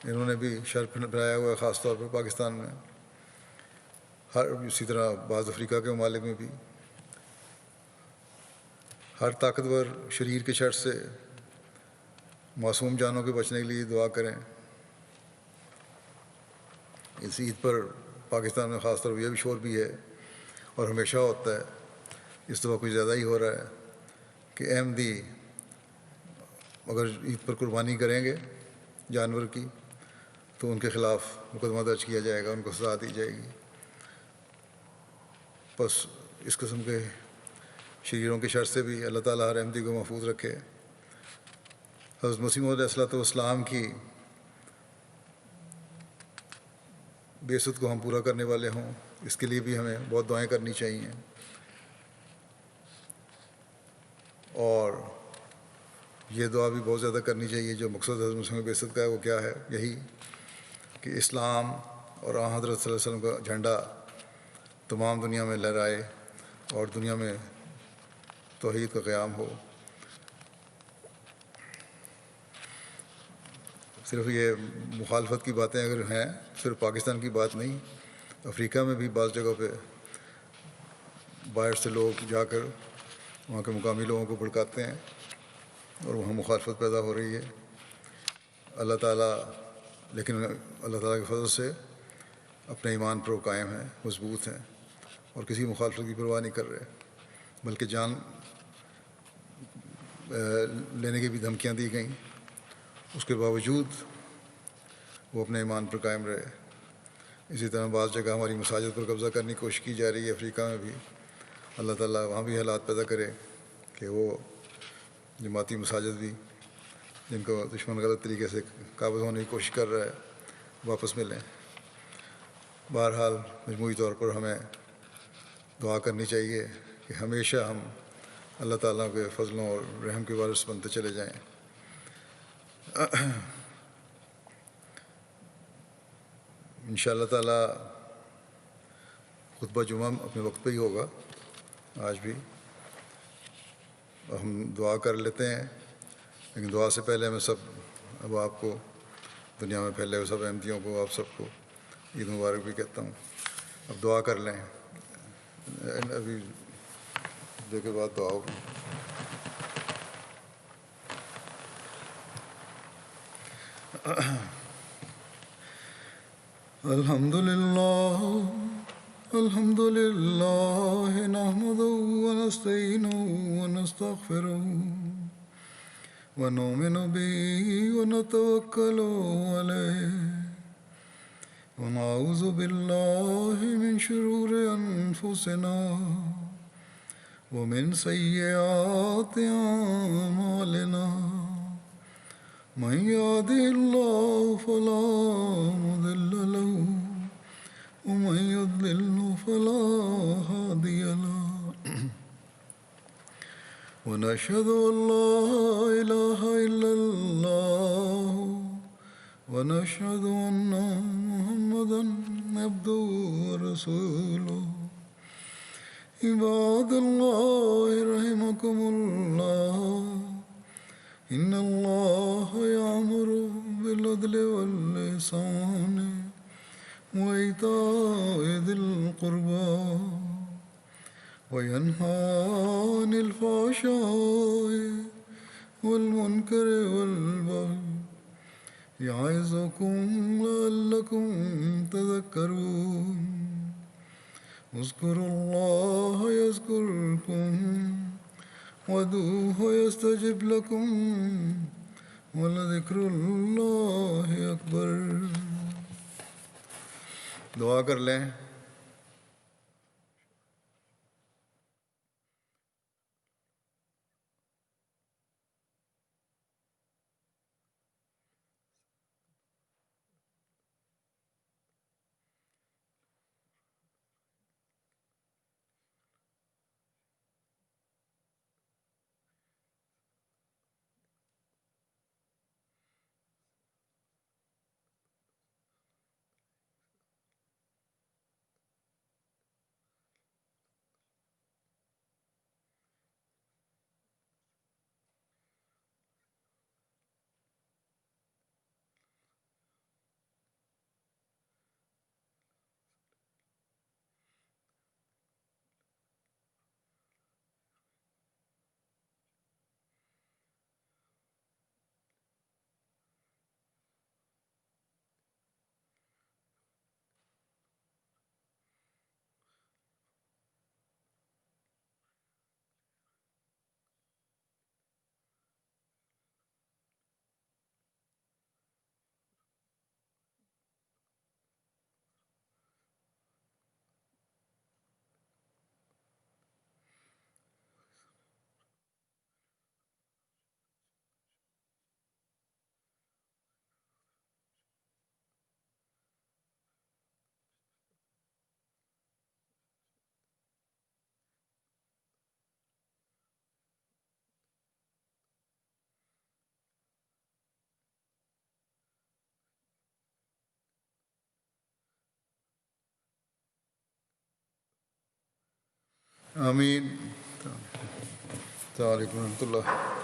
انہوں نے بھی شر پھیلایا ہوا ہے، خاص طور پر پاکستان میں، اسی طرح بعض افریقہ کے ممالک میں بھی۔ ہر طاقتور شریر کے شر سے معصوم جانوں کے بچنے کے لیے دعا کریں۔ اس عید پر پاکستان میں خاص طور پہ یہ بھی شور بھی ہے اور ہمیشہ ہوتا ہے، اس دفعہ کچھ زیادہ ہی ہو رہا ہے کہ احمدی اگر عید پر قربانی کریں گے جانور کی تو ان کے خلاف مقدمہ درج کیا جائے گا، ان کو سزا دی جائے گی۔ بس اس قسم کے شریروں کے شر سے بھی اللہ تعالیٰ ہر احمدی کو محفوظ رکھے۔ حضرت مسیح موعود علیہ السلام کی بعثت کو ہم پورا کرنے والے ہوں، اس کے لیے بھی ہمیں بہت دعائیں کرنی چاہیے۔ اور یہ دعا بھی بہت زیادہ کرنی چاہیے، جو مقصد حضرت مسیح بعثت کا ہے وہ کیا ہے؟ یہی کہ اسلام اور آن حضرت صلی اللہ علیہ وسلم کا جھنڈا تمام دنیا میں لہرائے اور دنیا میں توحید کا قیام ہو۔ صرف یہ مخالفت کی باتیں اگر ہیں، صرف پاکستان کی بات نہیں، افریقہ میں بھی بعض جگہ پہ باہر سے لوگ جا کر وہاں کے مقامی لوگوں کو بھڑکاتے ہیں اور وہاں مخالفت پیدا ہو رہی ہے۔ اللہ تعالیٰ لیکن اللہ تعالیٰ کے فضل سے اپنے ایمان پر وہ قائم ہیں، مضبوط ہیں اور کسی مخالفت کی پرواہ نہیں کر رہے، بلکہ جان لینے کی بھی دھمکیاں دی گئیں، اس کے باوجود وہ اپنے ایمان پر قائم رہے۔ اسی طرح بعض جگہ ہماری مساجد پر قبضہ کرنے کی کوشش کی جا رہی ہے، افریقہ میں بھی۔ اللہ تعالیٰ وہاں بھی حالات پیدا کرے کہ وہ جماعتی مساجد بھی جن کو دشمن غلط طریقے سے قابض ہونے کی کوشش کر رہا ہے واپس ملیں۔ بہرحال مجموعی طور پر ہمیں دعا کرنی چاہیے کہ ہمیشہ ہم اللہ تعالیٰ کے فضلوں اور رحم کے وارث بنتے چلے جائیں۔ انشاء اللہ تعالیٰ خطبہ جمعہ اپنے وقت پہ ہی ہوگا آج بھی۔ ہم دعا کر لیتے ہیں، لیکن دعا سے پہلے میں سب اب آپ کو دنیا میں پھیلے ہوئے سب احمدیوں کو، آپ سب کو عید مبارک بھی کہتا ہوں۔ اب دعا کر لیں، ابھی جو کے بعد دعا ہوگی۔ الحمد للہ نحمده ونستعینه ونستغفره ونؤمن به ونتوکل علیہ ونعوذ باللہ من شرور انفسنا ومن سیئات اعمالنا من يهده الله فلا مضل له ومن يضلل فلا هادي له ونشهد أن لا إله إلا الله ونشهد أن محمدا عبده ورسوله عباد الله رحمكم الله إن الله يأمر بالعدل والإحسان وإيتاء ذي القربى وينهى عن الفحشاء والمنكر والبغي يعظكم لعلكم تذكرون اذكروا الله يذكركم وادعوه يستجب لكم ولذكر الله أكبر۔ دعا کر لیں۔ آمین. السلام علیکم و رحمۃ اللہ.